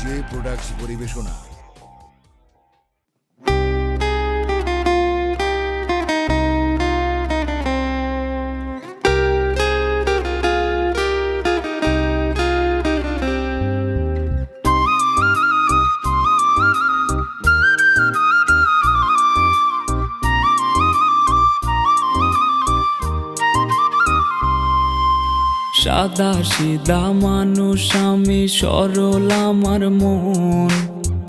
J products পরিবেশনা। সাদা সিধা মানুষ আমি, সরল আমার মন।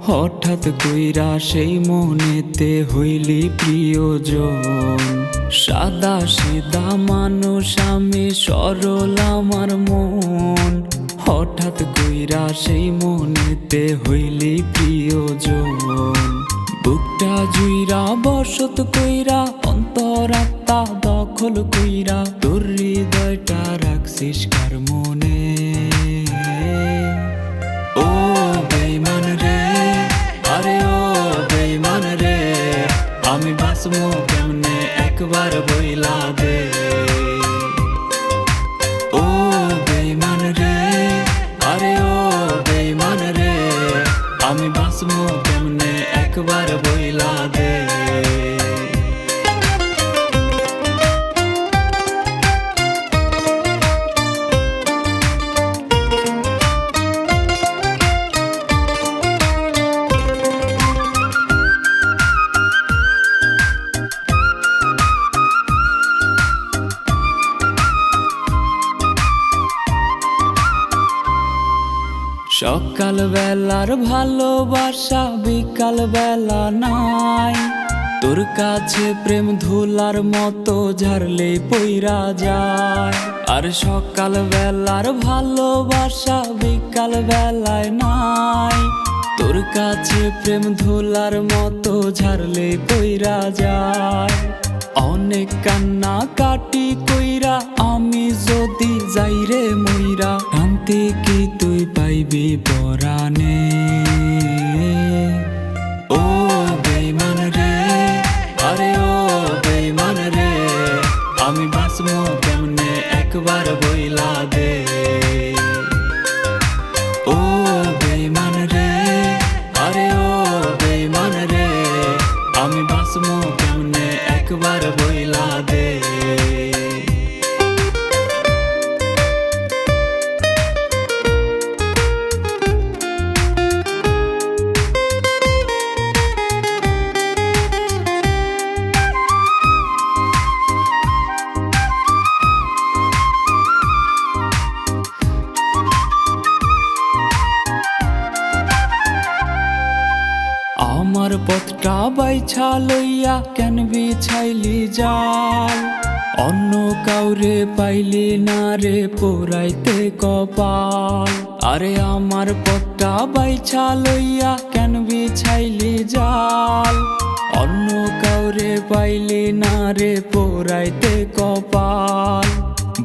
হঠাৎ কইরা সেই মনেতে হইলি প্রিয়জন। সাদা সিধা মানুষ আমি, সরল আমার মন। হঠাৎ কইরা সেই মনেতে হইলি প্রিয়জন। বুকটা জুইরা বসত কইরা, অন্তরাত্মা দখল কইরা, তোর হৃদয়টা রাখছিস কার মনে। ও বেঈমান রে, আরে ও বেঈমান রে, আমি বাঁচবো কেমনে একবার বইলা দে। ও বেঈমান রে, আরে ও বেঈমান রে, আমি বাঁচবো কেমনে একবার বইলা দে। সকাল বেলার ভালোবাসা বিকাল বেলা নাই, তোর কাছে প্রেম ধুলার মতো ঝাড়লে পইরা যায়। আর সকাল বেলার ভালোবাসা বিকাল বেলায় নাই, তোর কাছে প্রেম ধুলার মতো ঝাড়লে পইরা যায়। অনেক কান্না কাটি কইরা আমি যদি যাই রে মইরা, শান্তি কি তুই পাইবি পরাণে। ও বেঈমান রে, আরে ও বেঈমান রে, আমি বাঁচবো কেমনে একবার বইলা দে। ও বেঈমান রে, আরে ও বেঈমান রে, আমি বাঁচবো কেমনে একবার বইলা দে। আমার পথটা বাইছা লইয়া কেন বিছাইলি জাল, অন্য কাউরে পাইলি না রে পোড়াইতে কপাল। আরে আমার পথটা বাইছা লইয়া কেন বিছাইলি জাল, অন্য কাউরে পাইলি না রে পোড়াইতে কপাল।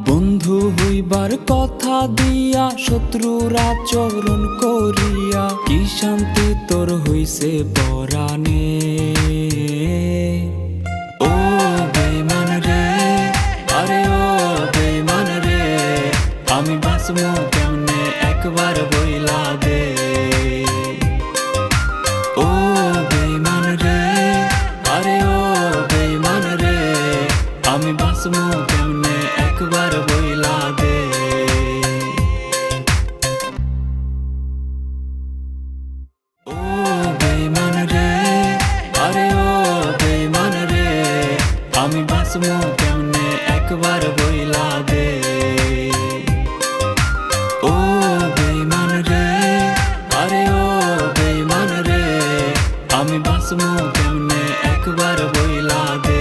বন্ধু হইবার কথা দিয়া শত্রুর আচরণ করিয়া, কি শান্তি তোর হইছে পরাণে। ও বেঈমান রে, আরে ও বেঈমান রে, আমি বাঁচবো কেমনে একবার বইলা দে। ও বেঈমান রে, আরে ও বেঈমান রে, আমি বাঁচবো কেমনে একবার বইলা দে। ও বেঈমান রে, আরে ও বেঈমান রে, আমি বাঁচবো কেমনে একবার বইলা দে। ও বেঈমান রে, আরে ও বেঈমান রে, আমি বাঁচবো কেমনে একবার বইলা দে।